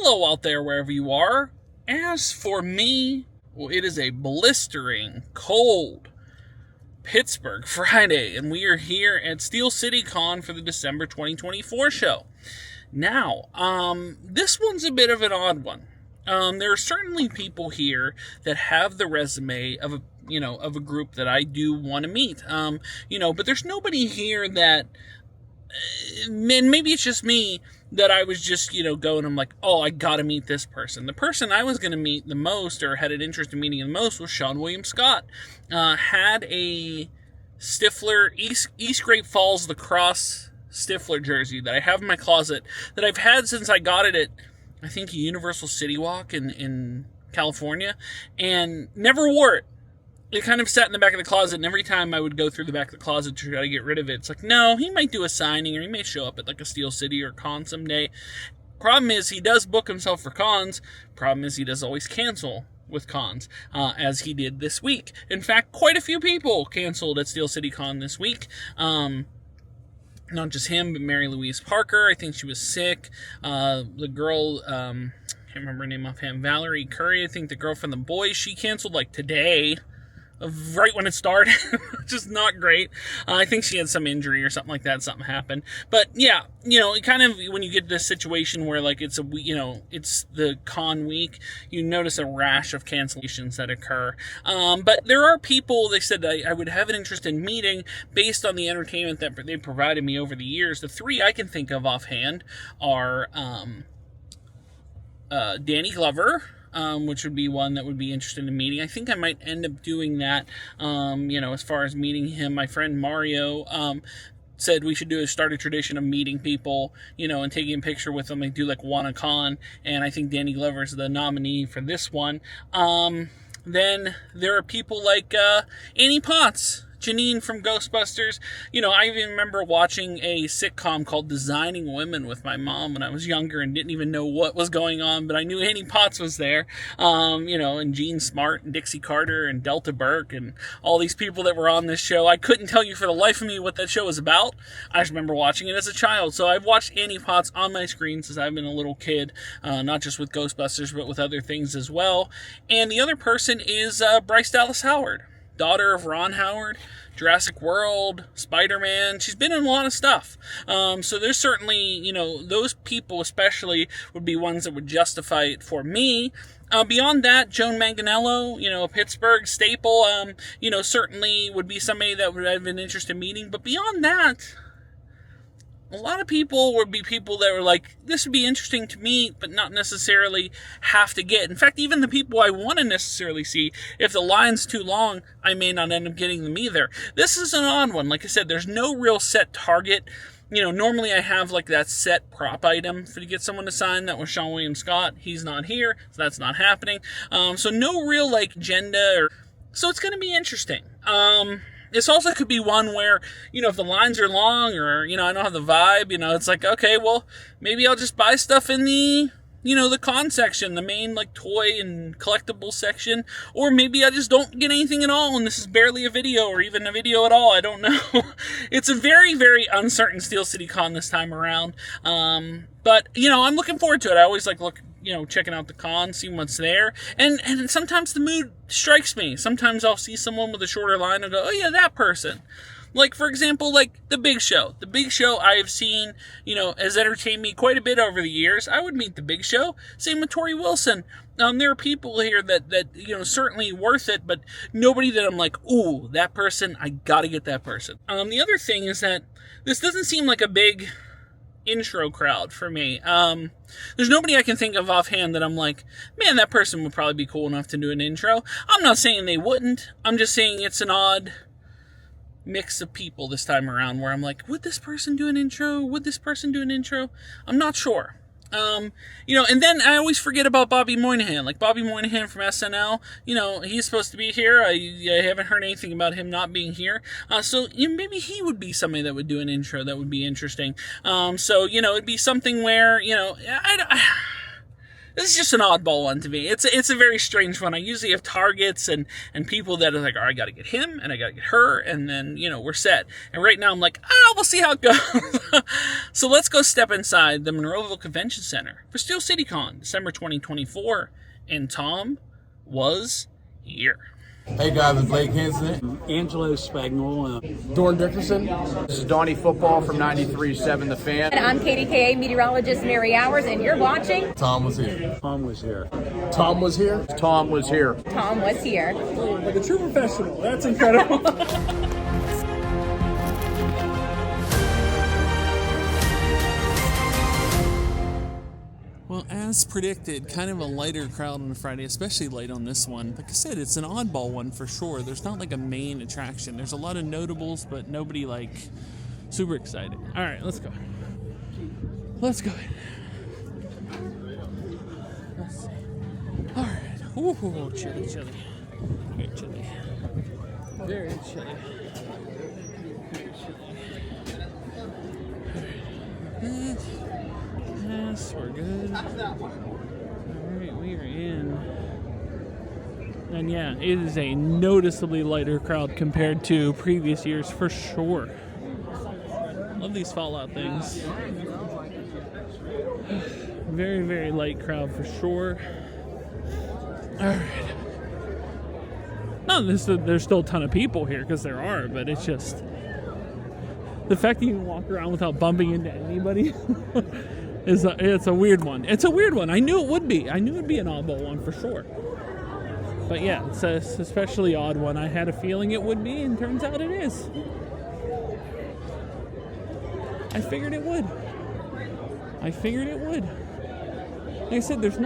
hello out there wherever you are. As for me, well, it is a blistering, cold Pittsburgh Friday, and we are here at steelcitycon for the December 2024 show. Now, this one's a bit of an odd one. There are certainly people here that have the resume of a group that I do want to meet. But there's nobody here that, and maybe it's just me, that I was just, going, I'm like, oh, I gotta meet this person. The person I was going to meet the most, or had an interest in meeting the most, was Sean William Scott. Had a Stifler, East Great Falls lacrosse Stifler jersey that I have in my closet, that I've had since I got it at, I think, Universal City Walk in California, and never wore it. It kind of sat in the back of the closet, and every time I would go through the back of the closet to try to get rid of it, it's like, no, he might do a signing, or he may show up at like a Steel City or con someday. Problem is, he does book himself for cons. Problem is, he does always cancel with cons, as he did this week. In fact, quite a few people canceled at Steel City Con this week. Not just him, but Mary Louise Parker. I think she was sick. The girl, can't remember her name offhand, Valerie Curry, I think the girl from The Boys, she canceled like today, right when it started, which is not great. I think she had some injury or something like that. Something happened. But yeah, it kind of, when you get to this situation where like it's it's the con week, you notice a rash of cancellations that occur. But there are people, they said, I would have an interest in meeting based on the entertainment that they provided me over the years. The three I can think of offhand are Danny Glover, which would be one that would be interested in meeting. I think I might end up doing that, as far as meeting him. My friend Mario said we should start a tradition of meeting people, and taking a picture with them and do like one a con, and I think Danny Glover is the nominee for this one. Then there are people like Annie Potts, Janine from Ghostbusters. I even remember watching a sitcom called Designing Women with my mom when I was younger and didn't even know what was going on, but I knew Annie Potts was there, and Gene Smart and Dixie Carter and Delta Burke and all these people that were on this show. I couldn't tell you for the life of me what that show was about. I just remember watching it as a child. So I've watched Annie Potts on my screen since I've been a little kid, not just with Ghostbusters, but with other things as well. And the other person is Bryce Dallas Howard, daughter of Ron Howard, Jurassic World, Spider-Man. She's been in a lot of stuff. So there's certainly, those people especially would be ones that would justify it for me. Beyond that, Joan Manganiello, a Pittsburgh staple, certainly would be somebody that would have an interest in meeting. But beyond that, a lot of people would be people that were like, this would be interesting to meet, but not necessarily have to get. In fact, even the people I want to necessarily see, if the line's too long, I may not end up getting them either. This is an odd one. Like I said, there's no real set target. Normally I have like that set prop item to get someone to sign. That was Sean William Scott. He's not here, so that's not happening. So no real like agenda, so it's going to be interesting. This also could be one where, if the lines are long or, I don't have the vibe, it's like, okay, well, maybe I'll just buy stuff in the, the con section, the main, like, toy and collectible section, or maybe I just don't get anything at all, and this is barely a video, or even a video at all, I don't know. It's a very, very uncertain Steel City Con this time around, but, I'm looking forward to it. I always, checking out the con, seeing what's there, and sometimes the mood strikes me. Sometimes I'll see someone with a shorter line and go, oh yeah, that person. Like, for example, like The Big Show. The Big Show I have seen, has entertained me quite a bit over the years. I would meet The Big Show. Same with Tori Wilson. There are people here that certainly worth it, but nobody that I'm like, ooh, that person, I gotta get that person. The other thing is that this doesn't seem like a big intro crowd for me. There's nobody I can think of offhand that I'm like, man, that person would probably be cool enough to do an intro. I'm not saying they wouldn't. I'm just saying it's an odd mix of people this time around where I'm like, would this person do an intro? Would this person do an intro? I'm not sure. And then I always forget about Bobby Moynihan. Like Bobby Moynihan from SNL, he's supposed to be here. I haven't heard anything about him not being here. So maybe he would be somebody that would do an intro that would be interesting. It'd be something where, this is just an oddball one to me. It's a very strange one. I usually have targets and people that are like, all right, I got to get him and I got to get her, and then, we're set. And right now I'm like, we'll see how it goes. So let's go step inside the Monroeville Convention Center for Steel CityCon, December 2024. And Tom was here. Hey guys, it's Blake Henson. Angelo Spagnolo. Dorn Dickerson. This is Donnie Football from 93.7 The Fan. And I'm KDKA meteorologist Mary Hours, and you're watching Tom was here. Tom was here. Tom was here. Tom was here. Tom Was Here. Like a true professional. That's incredible. Well, as predicted, kind of a lighter crowd on a Friday, especially late on this one. Like I said, it's an oddball one for sure. There's not like a main attraction. There's a lot of notables, but nobody like super excited. All right, let's go. Let's go. Let's see. All right. Ooh, chilly, chilly. Very chilly. Very chilly. Very chilly. Yes, we're good. Alright, we are in. And yeah, it is a noticeably lighter crowd compared to previous years for sure. Love these Fallout things. Very, very light crowd for sure. Alright. No, there's still a ton of people here, because there are, but it's just the fact that you can walk around without bumping into anybody. It's a weird one. It's a weird one. I knew it would be. I knew it would be an oddball one for sure. But yeah, it's a especially odd one. I had a feeling it would be, and turns out it is. I figured it would. Like I said, there's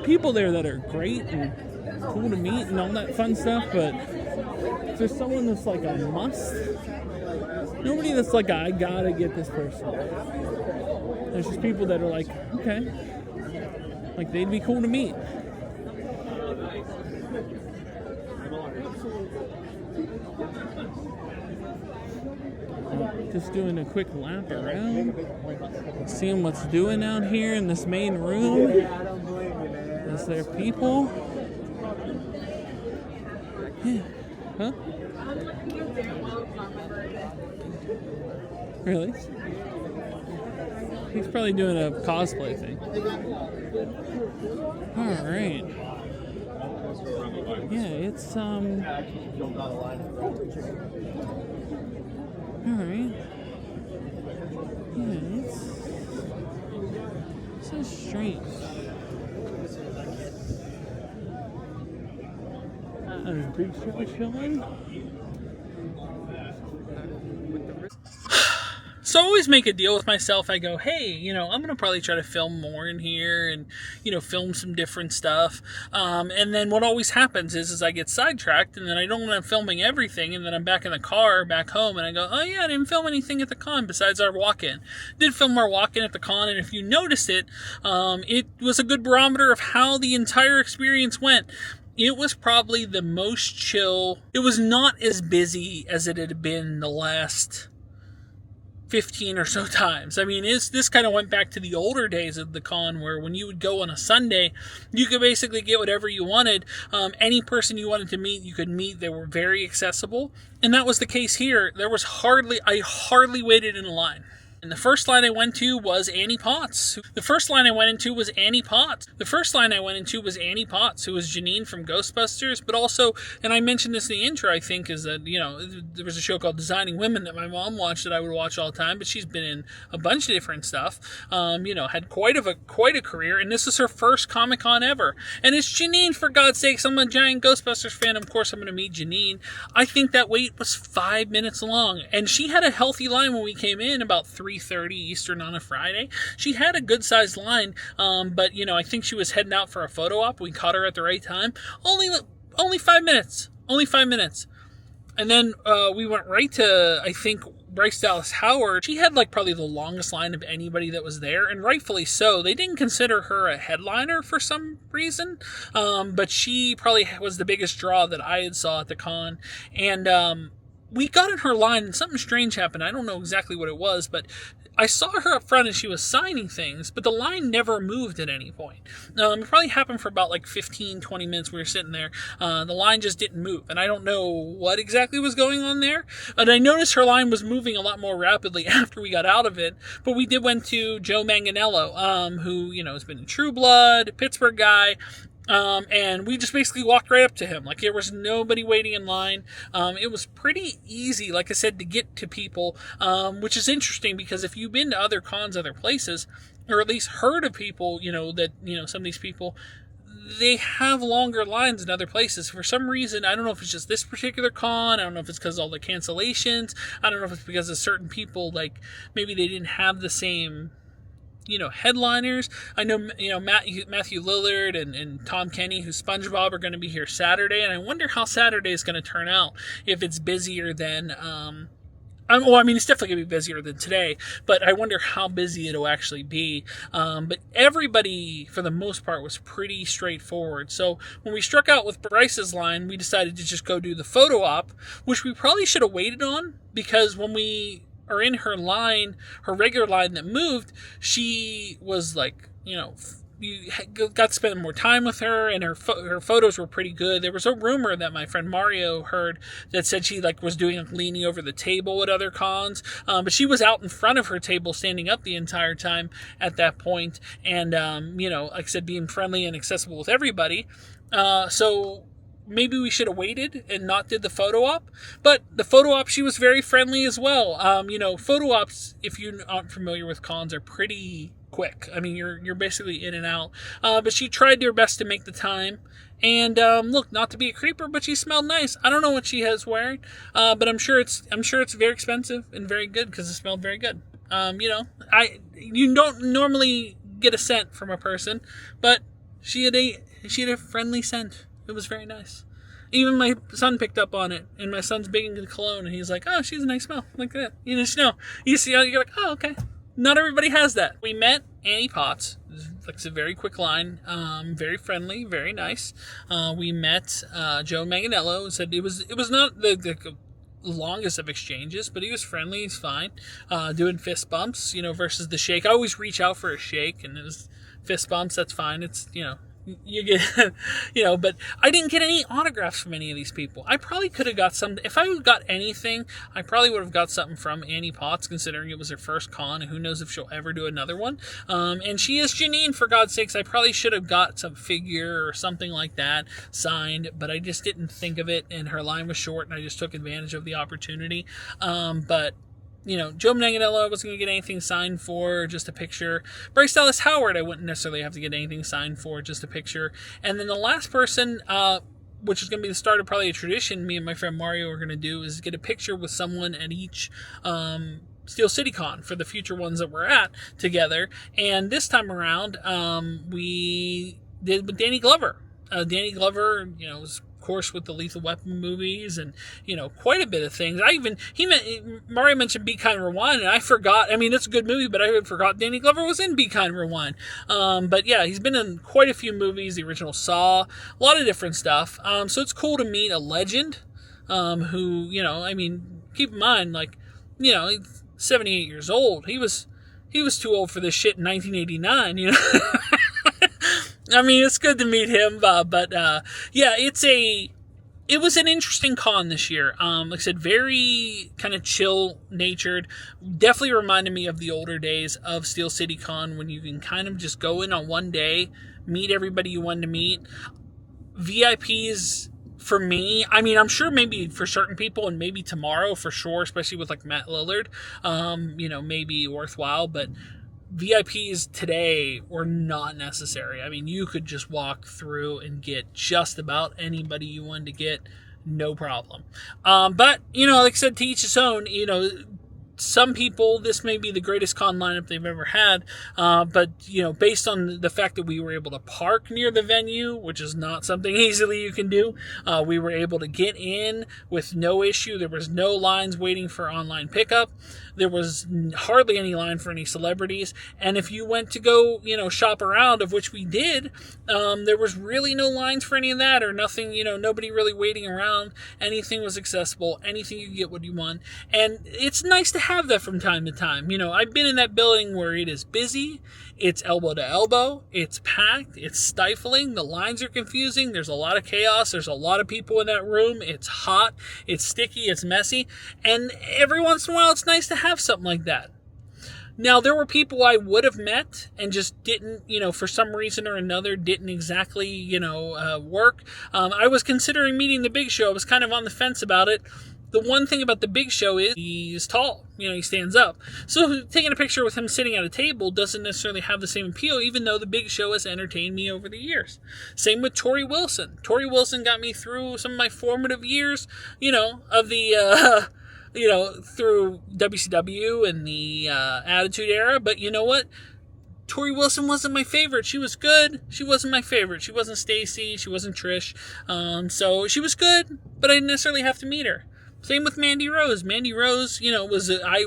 people there that are great and cool to meet and all that fun stuff, but if there's someone that's like a must, nobody that's like, I gotta get this person. There's just people that are like, okay, like they'd be cool to meet. Just doing a quick lap around, seeing what's doing out here in this main room. Is there people? Yeah. Huh? Really? He's probably doing a cosplay thing. Alright. Yeah, it's, Alright. Yeah, it's so strange. Big show chilling. So I always make a deal with myself. I go, hey, I'm going to probably try to film more in here and, film some different stuff. And then what always happens is I get sidetracked, and then I don't end up filming everything. And then I'm back in the car, back home, and I go, oh yeah, I didn't film anything at the con besides our walk-in. Did film our walk-in at the con, and if you noticed it, it was a good barometer of how the entire experience went. It was probably the most chill. It was not as busy as it had been the last 15 or so times. I mean, this kind of went back to the older days of the con, where when you would go on a Sunday, you could basically get whatever you wanted. Any person you wanted to meet, you could meet. They were very accessible. And that was the case here. I hardly waited in a line. And the first line I went to was Annie Potts. The first line I went into was Annie Potts, who was Janine from Ghostbusters, but also, and I mentioned this in the intro, I think, is that, there was a show called Designing Women that my mom watched that I would watch all the time, but she's been in a bunch of different stuff, had quite a career, and this is her first Comic-Con ever. And it's Janine, for God's sakes. I'm a giant Ghostbusters fan. Of course, I'm going to meet Janine. I think that wait was 5 minutes long, and she had a healthy line when we came in, about 3:30 Eastern on a Friday. She had a good sized line, but I think she was heading out for a photo op. We caught her at the right time. Only 5 minutes. And then we went right to, I think, Bryce Dallas Howard. She had probably the longest line of anybody that was there, and rightfully so. They didn't consider her a headliner for some reason, but she probably was the biggest draw that I had saw at the con. And we got in her line and something strange happened. I don't know exactly what it was, but I saw her up front and she was signing things, but the line never moved at any point. It probably happened for about like 15, 20 minutes. We were sitting there. The line just didn't move, and I don't know what exactly was going on there. And I noticed her line was moving a lot more rapidly after we got out of it. But we went to Joe Manganiello, who, has been in True Blood, Pittsburgh guy. And we just basically walked right up to him. Like, there was nobody waiting in line. It was pretty easy, like I said, to get to people, which is interesting because if you've been to other cons, other places, or at least heard of people, that, some of these people, they have longer lines in other places. For some reason, I don't know if it's just this particular con, I don't know if it's because of all the cancellations, I don't know if it's because of certain people, like, maybe they didn't have the same headliners. I know, Matthew Lillard and Tom Kenny, who's SpongeBob, are going to be here Saturday, and I wonder how Saturday is going to turn out, if it's busier than, it's definitely going to be busier than today, but I wonder how busy it'll actually be. But everybody, for the most part, was pretty straightforward. So when we struck out with Bryce's line, we decided to just go do the photo op, which we probably should have waited on, because when we are in her line, her regular line that moved, she was like, you got to spend more time with her, and her photos were pretty good. There was a rumor that my friend Mario heard that said she was doing leaning over the table at other cons, but she was out in front of her table, standing up the entire time at that point, and like I said, being friendly and accessible with everybody. So maybe we should have waited and not did the photo op. But the photo op, she was very friendly as well. Photo ops, if you aren't familiar with cons, are pretty quick. You're basically in and out. But she tried her best to make the time. And look, not to be a creeper, but she smelled nice. I don't know what she has wearing, but I'm sure it's very expensive and very good because it smelled very good. You don't normally get a scent from a person, but she had a friendly scent. It was very nice. Even my son picked up on it, and my son's big into cologne, and he's like, "Oh, she's a nice smell," like that. You see how you're like, "Oh, okay." Not everybody has that. We met Annie Potts. It's a very quick line, very friendly, very nice. We met Joe Manganiello. Said it was not the longest of exchanges, but he was friendly. He's fine. Doing fist bumps, versus the shake. I always reach out for a shake, and it was fist bumps. That's fine. It's you get, but I didn't get any autographs from any of these people. I probably could have got some. If I got anything, I probably would have got something from Annie Potts, considering it was her first con, and who knows if she'll ever do another one. And she is Janine, for God's sakes. I probably should have got some figure or something like that signed, but I just didn't think of it, and her line was short, and I just took advantage of the opportunity. But Joe Manganiello, I wasn't going to get anything signed for, just a picture. Bryce Dallas Howard, I wouldn't necessarily have to get anything signed for, just a picture. And then the last person, which is going to be the start of probably a tradition me and my friend Mario are going to do, is get a picture with someone at each Steel CityCon for the future ones that we're at together. And this time around, we did with Danny Glover. Danny Glover, was of course with the Lethal Weapon movies, and quite a bit of things. Mario mentioned Be Kind Rewind, and I forgot. It's a good movie, but I had forgot Danny Glover was in Be Kind Rewind. But yeah, he's been in quite a few movies, the original Saw, a lot of different stuff. So it's cool to meet a legend, who keep in mind, he's 78 years old. He was too old for this shit in 1989. It's good to meet him, but yeah, it was an interesting con this year. Like I said, very kind of chill-natured. Definitely reminded me of the older days of Steel CityCon, when you can kind of just go in on one day, meet everybody you wanted to meet. VIPs, for me, I'm sure maybe for certain people, and maybe tomorrow for sure, especially with like Matt Lillard, maybe worthwhile, but VIPs today were not necessary. You could just walk through and get just about anybody you wanted to get, no problem. But, like I said, to each his own, some people, this may be the greatest con lineup they've ever had, but, based on the fact that we were able to park near the venue, which is not something easily you can do, we were able to get in with no issue. There was no lines waiting for online pickup. There was hardly any line for any celebrities. And if you went to go, shop around, of which we did, there was really no lines for any of that or nothing, nobody really waiting around. Anything was accessible. Anything you could get what you want. And it's nice to have that from time to time. I've been in that building where it is busy. It's elbow to elbow. It's packed. It's stifling. The lines are confusing. There's a lot of chaos. There's a lot of people in that room. It's hot. It's sticky. It's messy. And every once in a while, it's nice to have something like that. Now, there were people I would have met and just didn't, for some reason or another, didn't exactly, work. I was considering meeting the Big Show. I was kind of on the fence about it. The one thing about the Big Show is he's tall. He stands up. So taking a picture with him sitting at a table doesn't necessarily have the same appeal, even though the Big Show has entertained me over the years. Same with Tori Wilson. Tori Wilson got me through some of my formative years, of the, through WCW and the Attitude Era. But you know what? Tori Wilson wasn't my favorite. She was good. She wasn't my favorite. She wasn't Stacy. She wasn't Trish. So she was good, but I didn't necessarily have to meet her. Same with Mandy Rose. Mandy Rose, I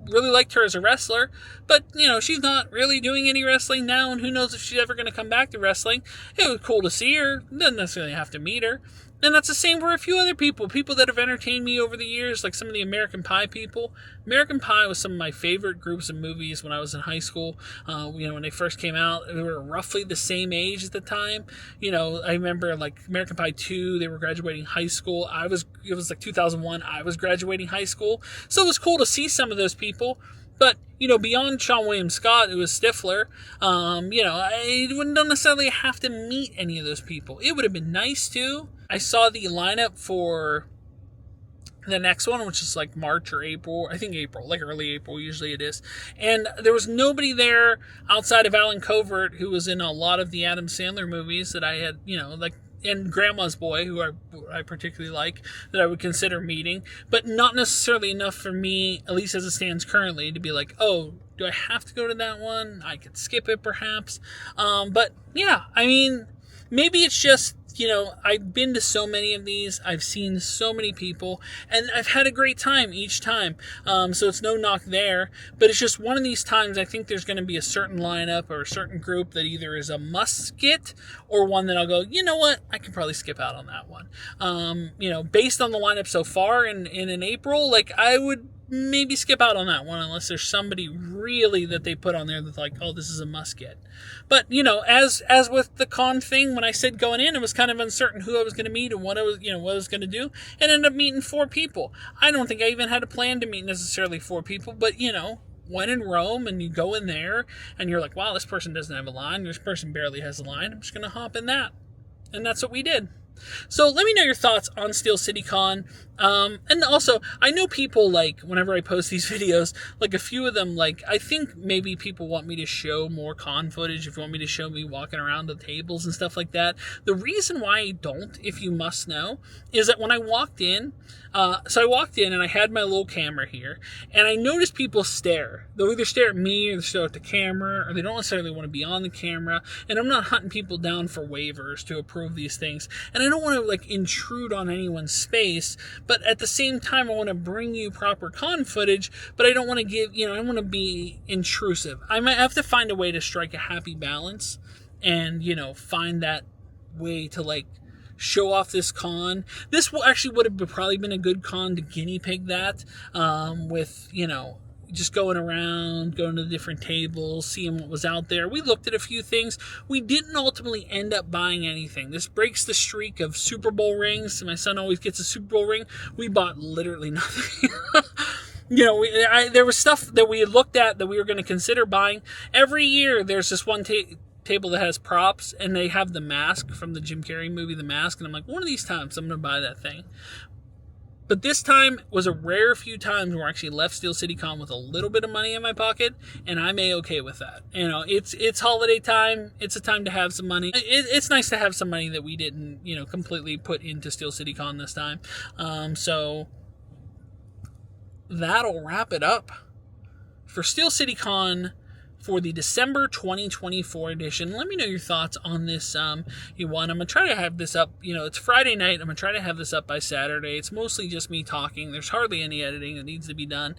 really liked her as a wrestler, but, she's not really doing any wrestling now, and who knows if she's ever going to come back to wrestling. It was cool to see her. Doesn't necessarily have to meet her. And that's the same for a few other people that have entertained me over the years, like some of the American Pie people. American Pie was some of my favorite groups of movies when I was in high school. When they first came out, they were roughly the same age at the time. I remember like American Pie 2, they were graduating high school. It was like 2001, I was graduating high school. So it was cool to see some of those people. But, beyond Sean William Scott, it was Stifler. I wouldn't necessarily have to meet any of those people. It would have been nice to. I saw the lineup for the next one, which is like March or April. I think April, like early April, usually it is. And there was nobody there outside of Alan Covert, who was in a lot of the Adam Sandler movies that I had, and Grandma's Boy, who I particularly like, that I would consider meeting, but not necessarily enough for me, at least as it stands currently, to be like, oh, do I have to go to that one? I could skip it perhaps. But yeah, maybe it's just, I've been to so many of these, I've seen so many people, and I've had a great time each time. So it's no knock there, but it's just one of these times I think there's going to be a certain lineup or a certain group that either is a must get or one that I'll go, you know what, I can probably skip out on that one. Based on the lineup so far in April, I would maybe skip out on that one unless there's somebody really that they put on there that's like, oh, this is a must get. But, as with the con thing, when I said going in, it was kind of uncertain who I was going to meet and what I was going to do, and ended up meeting 4 people. I don't think I even had a plan to meet necessarily 4 people, but, when in Rome and you go in there and you're like, wow, this person doesn't have a line, this person barely has a line, I'm just going to hop in that. And that's what we did. So let me know your thoughts on Steel City Con. And also, I know people, whenever I post these videos, a few of them, I think maybe people want me to show more con footage, if you want me to show me walking around the tables and stuff like that. The reason why I don't, if you must know, is that when I walked in, and I had my little camera here, and I noticed people stare. They'll either stare at me, or they stare at the camera, or they don't necessarily want to be on the camera, and I'm not hunting people down for waivers to approve these things, and I don't want to, intrude on anyone's space, but at the same time, I want to bring you proper con footage, but I don't want to give, I don't want to be intrusive. I might have to find a way to strike a happy balance and, find that way to, show off this con. This would have probably been a good con to guinea pig that, with, just going around, going to the different tables, seeing what was out there. We looked at a few things. We didn't ultimately end up buying anything. This breaks the streak of Super Bowl rings. My son always gets a Super Bowl ring. We bought literally nothing. There was stuff that we had looked at that we were going to consider buying. Every year, there's this one table that has props, and they have the mask from the Jim Carrey movie, The Mask, and I'm like, one of these times I'm going to buy that thing. But this time was a rare few times where I actually left Steel City Con with a little bit of money in my pocket, and I'm A-okay with that. It's holiday time. It's a time to have some money. It's nice to have some money that we didn't, completely put into Steel City Con this time. So that'll wrap it up for Steel City Con for the December 2024 edition. Let me know your thoughts on this I'm going to try to have this up, it's Friday night. I'm going to try to have this up by Saturday. It's mostly just me talking. There's hardly any editing that needs to be done.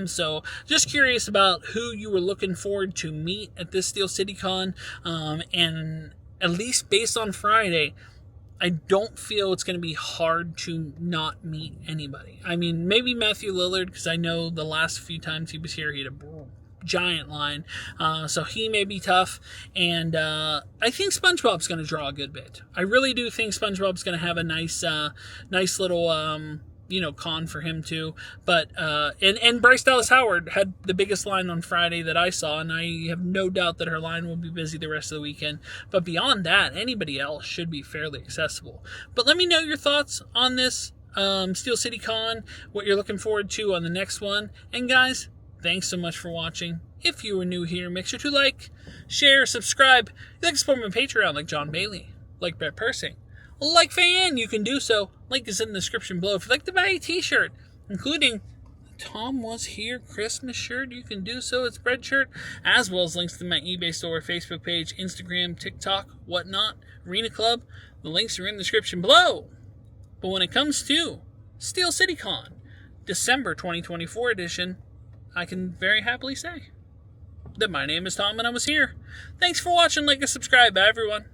So just curious about who you were looking forward to meet at this Steel City Con. And at least based on Friday, I don't feel it's going to be hard to not meet anybody. I mean, maybe Matthew Lillard, because I know the last few times he was here, he had a giant line, so he may be tough. And I think SpongeBob's going to draw a good bit. I really do think SpongeBob's going to have a nice little con for him too. But and Bryce Dallas Howard had the biggest line on Friday that I saw, and I have no doubt that her line will be busy the rest of the weekend. But beyond that, anybody else should be fairly accessible. But let me know your thoughts on this Steel City Con, what you're looking forward to on the next one. And guys, thanks so much for watching. If you are new here, make sure to like, share, subscribe. If you'd like to support me on Patreon like John Bailey, like Brett Persing, like Fan, you can do so. Link is in the description below. If you'd like to buy a t-shirt, including the TomWasHere Christmas shirt, you can do so. It's Bread shirt, as well as links to my eBay store, Facebook page, Instagram, TikTok, whatnot, Arena Club. The links are in the description below. But when it comes to Steel City Con, December 2024 edition, I can very happily say that my name is Tom and I was here. Thanks for watching. Like and subscribe. Bye, everyone.